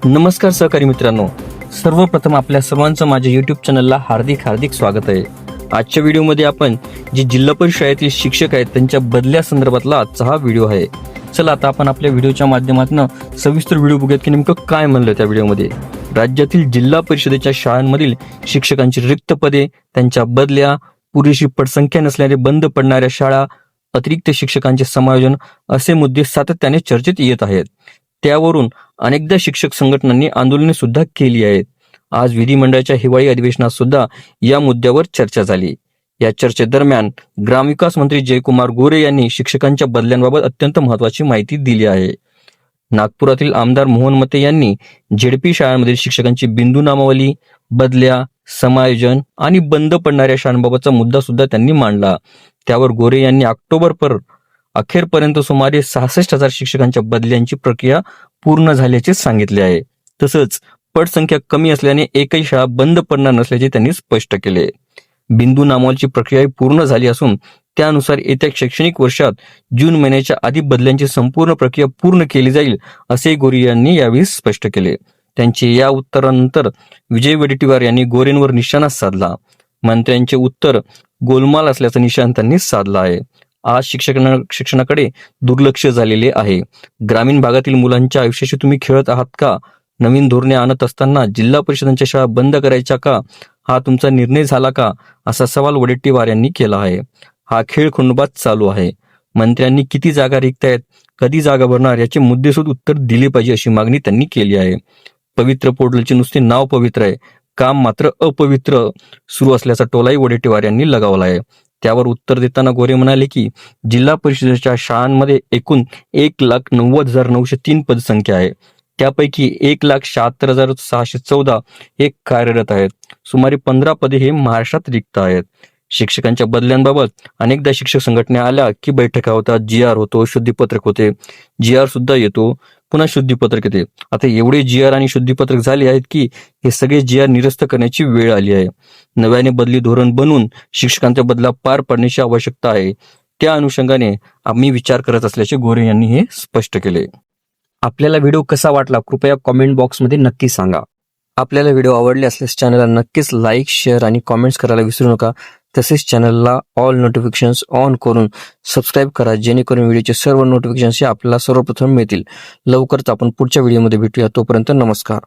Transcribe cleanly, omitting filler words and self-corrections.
नमस्कार सहकारी मित्रांनो, सर्वप्रथम आपल्या सर्वांचं माझ्या यूट्यूब चॅनलला हार्दिक स्वागत आहे। आजच्या व्हिडिओमध्ये आपण जे जिल्हा परिषद शाळेतील शिक्षक आहेत त्यांच्या बदल्या संदर्भातला आजचा हा व्हिडिओ आहे। चला आता आपण आपल्या व्हिडिओच्या माध्यमातून सविस्तर व्हिडिओ बघूयात की नेमकं काय म्हणलं त्या व्हिडिओमध्ये। राज्यातील जिल्हा परिषदेच्या शाळांमधील शिक्षकांची रिक्त पदे, त्यांच्या बदल्या, पुरेशी पटसंख्या नसल्याने बंद पडणाऱ्या शाळा, अतिरिक्त शिक्षकांचे समायोजन असे मुद्दे सातत्याने चर्चेत येत आहेत। त्यावरून अनेकदा शिक्षक संघटनांनी आंदोलने सुद्धा केली आहेत। आज विधिमंडळाच्या हिवाळी अधिवेशनात सुद्धा या मुद्द्यावर चर्चा झाली। या चर्चेदरम्यान ग्रामविकास मंत्री जयकुमार गोरे यांनी शिक्षकांच्या बदल्यांबाबत अत्यंत महत्त्वाची माहिती दिली आहे। नागपुरातील आमदार मोहन मते यांनी झेडपी शाळांमधील शिक्षकांची बिंदू नामावली, बदल्या, समायोजन आणि बंद पडणाऱ्या शाळांबाबतचा मुद्दा सुद्धा त्यांनी मांडला। त्यावर गोरे यांनी ऑक्टोबर अखेरपर्यंत सुमारे 66,000 शिक्षकांच्या बदल्यांची प्रक्रिया पूर्ण झाल्याचे सांगितले आहे। तसंच पटसंख्या कमी असल्याने एकही शाळा बंद पडणार नसल्याचे त्यांनी स्पष्ट केले। बिंदू नामावलीची प्रक्रिया पूर्ण झाली असून त्यानुसार येत्या शैक्षणिक वर्षात जून महिन्याच्या आधी बदल्यांची संपूर्ण प्रक्रिया पूर्ण केली जाईल असे गोरे यांनी यावेळी स्पष्ट केले। त्यांचे या उत्तरानंतर विजय वडेट्टीवार यांनी गोरेंवर निशाणा साधला। मंत्र्यांचे उत्तर गोलमाल असल्याचा निशाण त्यांनी साधला आहे। आज शिक्षणाकडे दुर्लक्ष झालेले आहे। ग्रामीण भागातील मुलांच्या आयुष्याशी तुम्ही खेळत आहात का? नवीन धोरणे आणत असताना जिल्हा परिषदांच्या शाळा बंद करायच्या का? हा तुमचा निर्णय झाला का? असा सवाल वडेट्टीवार यांनी केला आहे। हा खेळ खुणबात चालू आहे। मंत्र्यांनी किती जागा रिक्तायत, कधी जागा भरणार याचे मुद्देसूद उत्तर दिले पाहिजे अशी मागणी त्यांनी केली आहे। पवित्र पोर्टलचे नुसते नाव पवित्र आहे, काम मात्र अपवित्र सुरू असल्याचा टोलाही वडेट्टीवार यांनी लगावला आहे। त्यावर उत्तर देताना गोरे म्हणाले की जिल्हा परिषदेच्या शाळांमध्ये एकूण 1,90,903 पदसंख्या आहे। त्यापैकी 1,76,614 हे कार्यरत आहेत। सुमारे 15 पदे हे महाराष्ट्रात रिक्त आहेत। शिक्षकांच्या बदल्यांबाबत अनेकदा शिक्षक संघटना आल्या की बैठका होतात, GR होतो, शुद्धीपत्रक होते, GR सुद्धा येतो, पुन्हा शुद्धीपत्रक येते। आता एवढे GR आणि शुद्धीपत्रक झाले आहेत की हे सगळे GR निरस्त करण्याची वेळ आली आहे। नव्याने बदली धोरण बनवून शिक्षकांच्या बदला पार पाडण्याची आवश्यकता आहे। त्या अनुषंगाने आम्ही विचार करत असल्याचे गोरे यांनी हे स्पष्ट केले। आपल्याला व्हिडिओ कसा वाटला कृपया कॉमेंट बॉक्समध्ये नक्की सांगा। आपल्याला व्हिडिओ आवडले असल्यास चॅनलला नक्कीच लाईक, शेअर आणि कॉमेंट्स करायला विसरू नका। तसेच चॅनलला ऑल नोटिफिकेशन्स ऑन करून सबस्क्राईब करा, जेणेकरून व्हिडिओचे सर्व नोटिफिकेशन्स आपल्याला सर्वप्रथम मिळतील। लवकरच आपण पुढच्या व्हिडिओमध्ये भेटूया। तोपर्यंत नमस्कार।